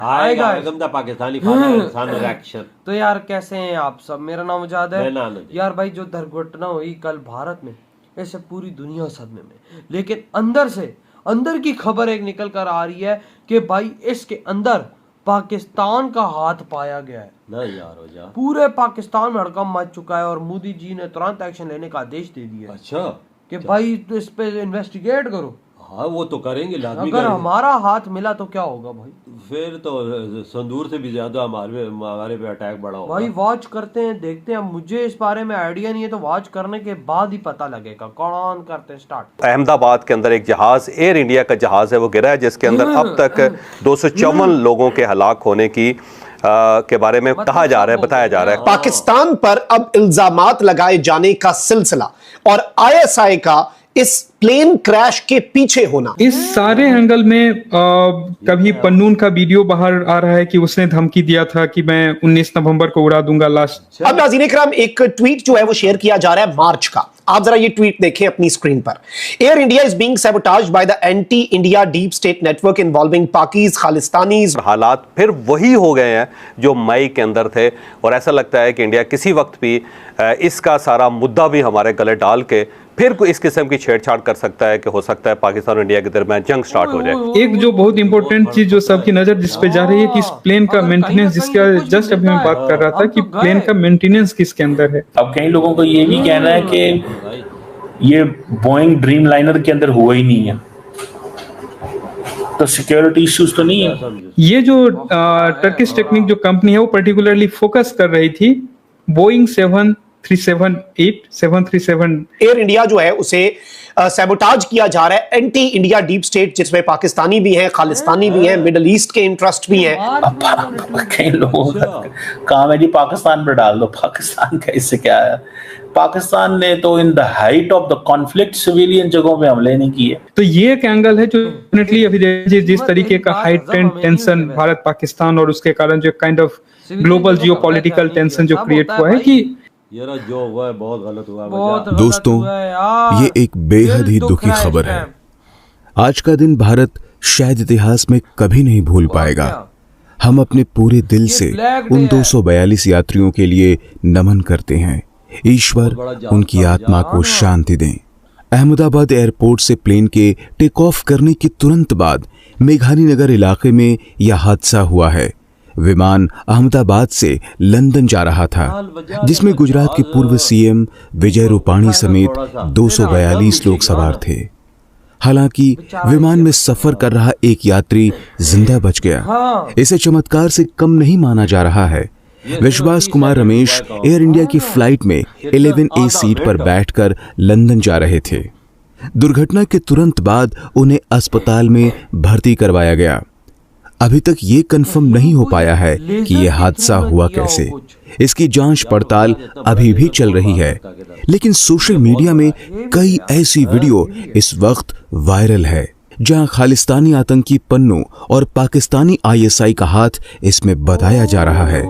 आएगा गमदा Pakistani father action. तो यार कैसे हैं आप सब? मेरा नाम उजाद है। मैं नाम यार भाई जो दुर्घटना हुई कल भारत में, ऐसे पूरी दुनिया सदमे में, लेकिन अंदर की खबर एक निकल कर आ रही है कि भाई इसके अंदर पाकिस्तान का हाथ पाया गया है। नहीं यार हो जा, पूरे पाकिस्तान में हड़कंप मच चुका है और मोदी जी ने तुरंत एक्शन लेने का आदेश दे दिया अच्छा कि भाई तो इस पे इन्वेस्टिगेट करो। हाँ वो तो करेंगे, लाजमी अगर करेंगे। हमारा हाथ मिला तो क्या होगा भाई? फिर तो संदूर से भी ज्यादा हमारे पे अटैक बढ़ा होगा। भाई वॉच करते हैं, देखते हैं। मुझे इस बारे में आइडिया नहीं है, तो वॉच करने के बाद ही पता लगेगा। कौन करते हैं स्टार्ट। अहमदाबाद के अंदर एक जहाज, एयर इंडिया का जहाज है, वो गिरा है, जिसके अंदर अब तक 254 लोगों के हलाक होने की के बारे में कहा जा रहा है, बताया जा रहा है। पाकिस्तान पर अब इल्जामात लगाए जाने का सिलसिला और आईएसआई का इस प्लेन क्रैश के पीछे होना, इस सारे एंगल में कभी पन्नून का वीडियो बाहर आ रहा है कि उसने धमकी दिया था कि मैं 19 नवंबर को उड़ा दूंगा लास्ट। अब नाज़रीन इकराम, एक ट्वीट जो है वो शेयर किया जा रहा है मार्च का। आप जरा ये ट्वीट देखें अपनी स्क्रीन पर। Air India is being sabotaged by the anti India deep state network involving Pakis Khalistanis. हालात फिर वही हो गए हैं जो मई के अंदर थे, और ऐसा लगता है कि इंडिया किसी वक्त भी इसका सारा मुद्दा भी हमारे गले डाल के फिर इस किस्म की छेड़छाड़ कर सकता है कि हो सकता है पाकिस्तान और इंडिया के दरमियान जंग स्टार्ट हो जाए। एक जो बहुत इंपॉर्टेंट चीज जो सबकी नजर जिस पे जा रही है कि इस प्लेन का मेंटेनेंस, जिसका जस्ट अभी मैं बात कर रहा था कि प्लेन का मेंटेनेंस किसके अंदर है। अब कई लोगों को ये भी कहना है कि ये बोइंग ड्रीम लाइनर के अंदर हुआ ही नहीं है, तो सिक्योरिटी इश्यूज तो नहीं है। ये जो टर्किश टेक्निक जो कंपनी है वो पर्टिकुलरली फोकस कर रही थी बोइंग 737 एयर इंडिया जो है उसे सैबोटाज किया जा रहा है एंटी इंडिया डीप स्टेट, जिसमें पाकिस्तानी भी हैं, खालिस्तानी भी हैं, मिडल ईस्ट के इंटरेस्ट भी हैं। अब कई लोगों का काम है जी पाकिस्तान पर डाल दो, पाकिस्तान का इससे क्या है। पाकिस्तान ने तो in the height of the conflict civilian जगहों पे हमले नहीं किए। तो ये एक एंगल है जो डेफिनेटली अभी जिस तरीके का हाइटेंड टेंशन भारत पाकिस्तान और उसके कारण जो kind of global geopolitical tension जो क्रिएट हुआ है कि ये जो हुआ है बहुत गलत हुआ है। दोस्तों, ये एक बेहद ही दुखी खबर है। आज का दिन भारत शायद इतिहास में कभी नहीं भूल पाएगा। हम अपने पूरे दिल से उन 242 यात्रियों के लिए नमन करते हैं। ईश्वर उनकी आत्मा को शांति दें। अहमदाबाद एयरपोर्ट से प्लेन के टेक ऑफ करने के तुरंत बाद मेघानी नगर इलाके में यह हादसा हुआ है। विमान अहमदाबाद से लंदन जा रहा था, जिसमें गुजरात के पूर्व सीएम विजय रूपाणी समेत 242 लोग सवार थे। हालांकि विमान में सफर कर रहा एक यात्री जिंदा बच गया। इसे चमत्कार से कम नहीं माना जा रहा है। विश्वास कुमार रमेश एयर इंडिया की फ्लाइट में 11A सीट पर बैठकर लंदन जा रहे थे। दुर्घटना के तुरंत बाद उन्हें अस्पताल में भर्ती करवाया गया। अभी तक ये कंफर्म नहीं हो पाया है कि यह हादसा हुआ कैसे। इसकी जांच पड़ताल अभी भी चल रही है, लेकिन सोशल मीडिया में कई ऐसी वीडियो इस वक्त वायरल है जहां खालिस्तानी आतंकी पन्नू और पाकिस्तानी आईएसआई का हाथ इसमें बताया जा रहा है।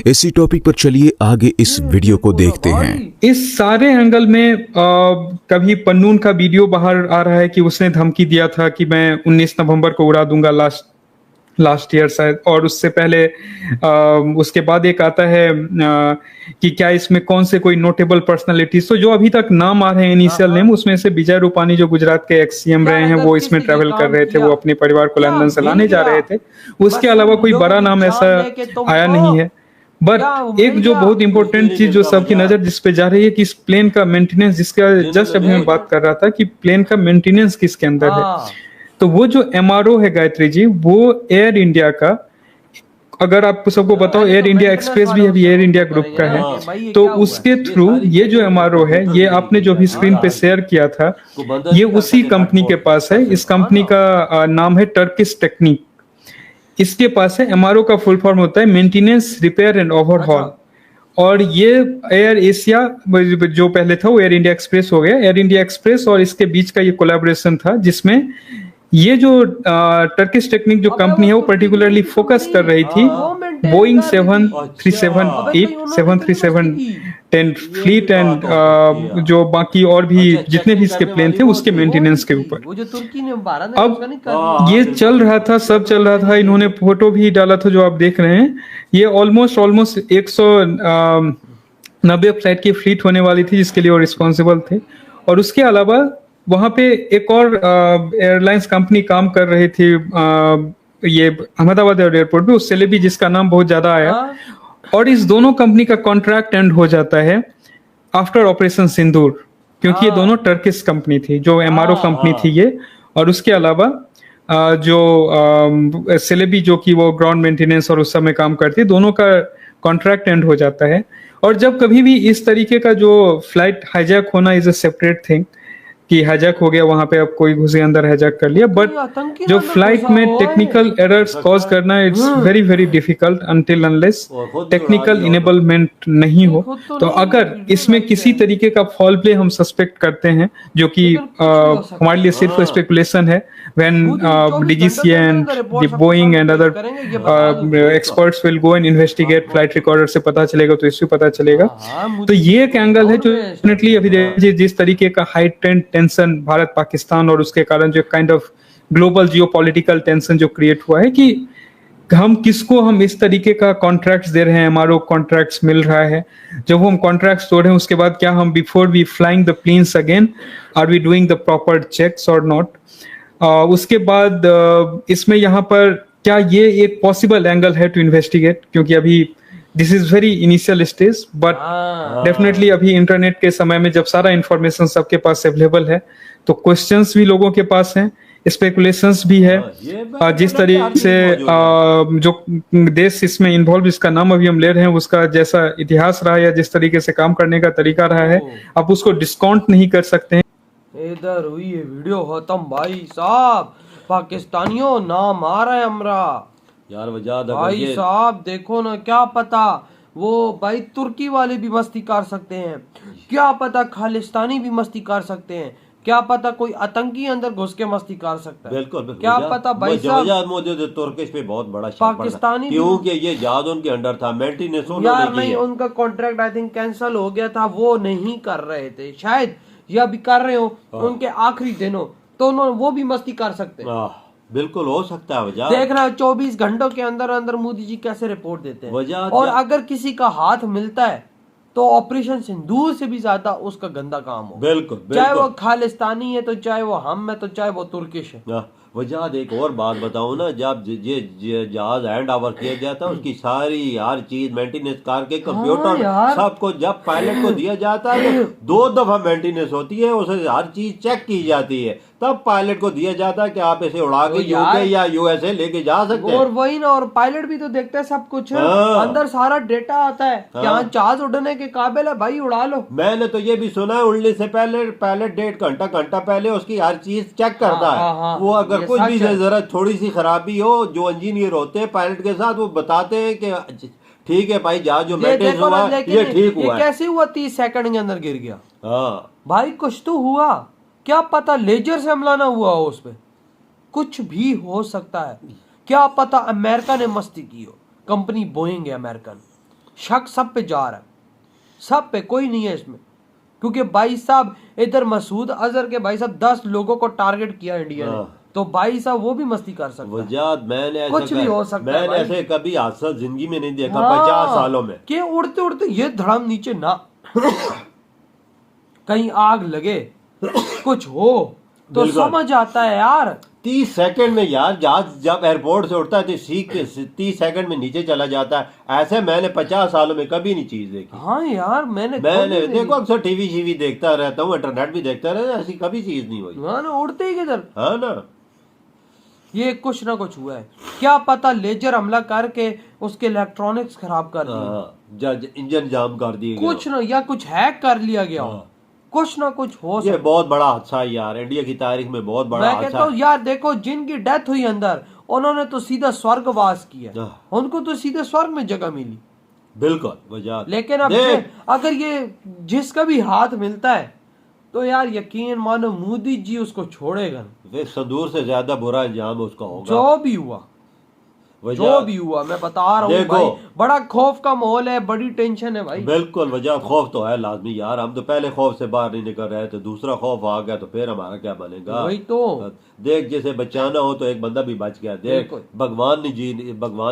इसी टॉपिक पर चलिए आगे इस वीडियो को देखते हैं। इस सारे एंगल में कभी पन्नून का वीडियो बाहर आ रहा है कि उसने धमकी दिया था कि मैं 19 नवंबर को उड़ा दूंगा लास्ट ईयर शायद, और उससे पहले उसके बाद एक आता है कि क्या इसमें कौन से कोई नोटेबल पर्सनालिटीज, तो जो अभी तक नाम आ रहे हैं इनिशियल नेम, उसमें से विजय रूपाणी जो गुजरात के एक्स सीएम रहे हैं वो इसमें ट्रैवल कर रहे थे, वो अपने परिवार को लंदन से लाने जा रहे थे। उसके अलावा कोई बड़ा नाम ऐसा आया नहीं है। बट एक जो बहुत इंपॉर्टेंट चीज जो सबकी नजर जिस पे जा रही है कि इस प्लेन का मेंटेनेंस, जिसका जस्ट अभी मैं बात कर रहा था कि प्लेन का मेंटेनेंस किसके अंदर है। तो वो जो एमआरओ है गायत्री जी, वो एयर इंडिया का, अगर आपको सबको बताओ एयर इंडिया एक्सप्रेस भी अभी एयर इंडिया ग्रुप का है, तो उसके थ्रू ये जो एमआरओ है, ये आपने जो भी स्क्रीन पे शेयर किया था, ये उसी कंपनी के पास है। इस कंपनी का नाम है टर्किश टेक्निक। इसके पास है। एमआरओ का फुल फॉर्म होता है मेंटेनेंस रिपेयर एंड ओवरहॉल। और ये एयर एशिया जो पहले था वो एयर इंडिया एक्सप्रेस हो गया। एयर इंडिया एक्सप्रेस और इसके बीच का ये कोलैबोरेशन था, जिसमें ये जो टर्किश टेक्निक जो कंपनी है वो पर्टिकुलरली फोकस कर रही थी बोइंग अच्छा। 737 737 10 फ्लीट एंड जो बाकी और भी अच्छा, जितने भी इसके चेकिंग प्लेन करने थे वाली उसके वो थी। मेंटेनेंस के ऊपर। वो जो तुर्की ने भारत ने अब उसका नहीं कर हाँ, दिया। ये बिल्कुल। चल रहा था, सब चल रहा था, इन्होंने फोटो भी डाला था जो आप देख रहे हैं। ये ऑलमोस्ट 190 फ्लाइट की फ्लीट होने वाली थी जिसके लिए वो रिस्पॉन्सिबल थे। और उसके अलावा वहां पे एक और एयरलाइंस कंपनी काम कर रही थी ये अहमदाबाद एयरपोर्ट पे, उससे भी जिसका नाम बहुत ज्यादा आया। हाँ। और इस दोनों कंपनी का कॉन्ट्रैक्ट एंड हो जाता है आफ्टर ऑपरेशन सिंदूर, क्योंकि ये दोनों टर्किश कंपनी थी, जो एमआरओ कंपनी थी ये। और उसके अलावा जो सेलेबी जो कि वो ग्राउंड मेंटेनेंस और उस समय काम करती, दोनों का कॉन्ट्रैक्ट एंड हो जाता है। और जब कभी भी इस तरीके का जो फ्लाइट हाईजैक होना इज अ सेपरेट थिंग, कि हाईजैक हो गया वहां पे, अब कोई घुसे अंदर हाईजैक कर लिया, बट आतंकी जो अंदर फ्लाइट घुसा में हुआ है। टेक्निकल एरर्स कॉज करना it's very very difficult until unless और खुद भी उड़ा टेक्निकल दिया इनेबलमेंट नहीं हो। खुद तो तो नहीं, अगर वीडियो इसमें लाइव किसी है। तरीके का फॉल प्ले हम सस्पेक्ट करते हैं, जो कि लेकिन कुछ नहीं हो सकता। हमारे लिए सिर्फ हाँ। स्पेकुलेशन है, व्हेन खुद ही 24 DGCA घंटे एंड के अंदर report द सबके बोइंग सामने एंड पेश अदर करेंगे, ये बता दो। Experts will go and investigate flight recorder से पता चलेगा तो इश्यू पता चलेगा। हाँ, मुझे तो ये एक एंगल है जो और मैं- डेफिनेटली अभी देखिए जिस तरीके का high trend tension Bharat Pakistan और उसके कारण जो kind of global geopolitical tension जो क्रिएट हुआ है, कि हम इस तरीके का कॉन्ट्रैक्ट्स दे रहे हैं, एमआरओ कॉन्ट्रैक्ट्स मिल रहा है, जब हम कॉन्ट्रैक्ट्स तोड़ रहे हैं उसके बाद क्या हम before we flying the planes again are we doing the proper checks और नॉट। उसके बाद इसमें यहाँ पर क्या ये एक पॉसिबल एंगल है टू इन्वेस्टिगेट, क्योंकि अभी this is very initial stage, but हाँ। डेफिनेटली अभी इंटरनेट के समय में जब सारा इंफॉर्मेशन सबके पास अवेलेबल है, तो क्वेश्चंस भी लोगों के पास हैं, स्पेकुलेशंस भी है। ये बात जिस तो लगता है तरीके से मौजूद जो देश इसमें इन्वॉल्व, इसका नाम अभी हम ले रहे हैं, उसका जैसा इतिहास रहा या जिस तरीके से काम करने का तरीका रहा है, आप उसको डिस्काउंट नहीं कर सकते हैं। इधर हुई है वीडियो खत्म भाई साहब, पाकिस्तानियों नाम आ रहा है हमरा यार वजाद, अगर भाई ये साहब। देखो ना, क्या पता वो भाई तुर्की वाले भी मस्ती कर सकते हैं, क्या पता खालिस्तानी भी मस्ती कर सकते हैं, क्या पता कोई आतंकी अंदर घुस के मस्ती कर सकता है। बिल्कुल बिल्कुल। क्या पता भाई साहब। वजाद मौजूद है, तुर्किश पे बहुत बड़ा शक पाकिस्तानी पड़ा, क्योंकि ये जहाज उनके अंडर था, मेंटेनेंस यार उन्होंने की नहीं, है। उनका कॉन्ट्रैक्ट आई थिंक कैंसिल हो गया था, वो नहीं कर रहे थे शायद, या भी कर रहे हो उनके आखिरी दिनों, तो उन्होंने वो भी मस्ती कर सकते हैं। बिल्कुल हो सकता है वजाद। देख रहा है 24 घंटों के अंदर अंदर मोदी जी कैसे रिपोर्ट देते हैं। वजाद और या- अगर किसी का हाथ मिलता है तो ऑपरेशन सिंदूर से भी ज्यादा उसका गंदा काम हो। बिल्कुल चाहे वो बिल्कुल। खालिस्तानी है, तो चाहे वो हम है, तो चाहे वो तुर्किश है। वजाद एक और बात बताऊं ना, जब ये जहाज हैंड ओवर किया गया था, उसकी सारी हर चीज मेंटेनेंस करके कंप्यूटर यार। सबको जब पायलट को दिया जाता है तो 2 दफा मेंटेनेंस होती है, उसे हर चीज चेक की जाती है, तब पायलट को दिया जाता है कि आप इसे उड़ा के तो यार- यूके या यूएसए लेके जा सकते हैं। और वही ना, और पायलट भी तो देखते हैं सब कुछ, हाँ। अंदर सारा डेटा आता है, यहाँ जहाज उड़ने के काबिल है भाई, उड़ा लो। मैंने तो ये भी सुना है, उड़ने से पहले पायलट 1.5 घंटा पहले उसकी हर चीज चेक करता है। हाँ, वो अगर ये कुछ भी सच है। जरा थोड़ी सी खराबी हो, जो इंजीनियर होते हैं पायलट के साथ, वो बताते हैं कि ठीक है भाई, जहाज जो ये मेंटेनेंस देखो ना, हुआ लेकिन ये ठीक हुआ है। कैसे हुआ 30 सेकंड के अंदर गिर गया हाँ भाई, कुछ तो हुआ, क्या पता लेजर से हमला ना हुआ हो उस पे, कुछ भी हो सकता है। क्या पता अमेरिका ने मस्ती की हो, कंपनी बोइंग है अमेरिकन, शक सब पे जा रहा है, सब पे, कोई नहीं है इसमें, क्योंकि भाई साहब इधर मसूद अजहर के भाई साहब 10 लोगों को टारगेट किया इंडिया ने, तो भाई साहब वो भी मस्ती कर सकता है। वजाद, मैंने ऐसा कुछ भी हो सकता है मैंने भाई। ऐसे कभी हादसा जिंदगी में नहीं देखा हाँ, 50 सालों में। कि उड़ते उड़ते ये धड़ाम नीचे ना कहीं आग लगे कुछ हो तो बिल्कुल। समझ आता है यार। 30 सेकंड में यार, जहाज जब एयरपोर्ट से उड़ता है तो सीख के 30 सेकंड में नीचे चला जाता है। ऐसे मैंने 50 सालों में कभी नहीं चीज देखी। हाँ यार, मैंने देखो अक्सर टीवी देखता रहता हूँ, इंटरनेट भी देखता रहता हूँ, ऐसी कभी चीज नहीं हुई। हाँ ना, उड़ते ही किधर, हाँ ना, ये कुछ ना कुछ हुआ है, क्या पता लेजर हमला करके उसके इलेक्ट्रॉनिक्स खराब कर दिए, हाँ, इंजन जाम कर दिए गए। कुछ ना, या कुछ हैक कर लिया गया हो, हाँ। कुछ ना कुछ हो ये सकता। बहुत बड़ा हादसा है यार, इंडिया की तारीख में बहुत बड़ा मैं हादसा कहता हूँ है। यार, देखो जिनकी डेथ हुई अंदर, उन्होंने तो सीधा स्वर्गवास किया, हाँ। उनको तो सीधे स्वर्ग में जगह मिली। बिल्कुल वजाद। लेकिन अब अगर ये जिसका भी हाथ मिलता है, तो यार यकीन मानो मोदी जी उसको छोड़ेगा नहीं, फिर संदूर से ज्यादा बुरा अंजाम उसका होगा। जो भी हुआ। जो भी हुआ मैं बता रहा हूँ देखो, भाई, बड़ा खौफ का माहौल है, बड़ी टेंशन है भाई। बिल्कुल वजह खौफ तो है लाजमी यार, हम तो पहले खौफ से बाहर नहीं निकल रहे थे, दूसरा खौफ आ गया तो फिर हमारा क्या बनेगा। वही तो देख जैसे बचाना हो तो एक बंदा भी बच गया, देख बिल्कुल। भगवान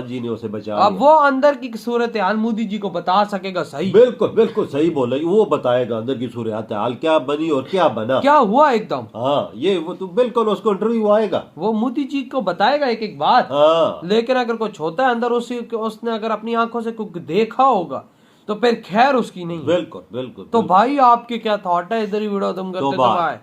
जी ने उसे बचा अब लिया। वो अंदर की सूरत हाल मोदी जी को बता सकेगा सही, बिल्कुल बिल्कुल सही बोला, वो बताएगा अंदर की सूरत हाल क्या बनी और क्या बना, क्या हुआ एकदम। हाँ ये वो तो बिल्कुल उसको इंटरव्यू आएगा, वो मोदी जी को बताएगा एक एक बात। हाँ लेकिन अगर कुछ होता है अंदर उसने अगर अपनी आंखों से कुछ देखा होगा तो फिर खैर उसकी नहीं है। बिल्कुल बिल्कुल तो भाई आपके क्या थॉट है, इधर ही वीडियो तुम करते तो बात। दबाए।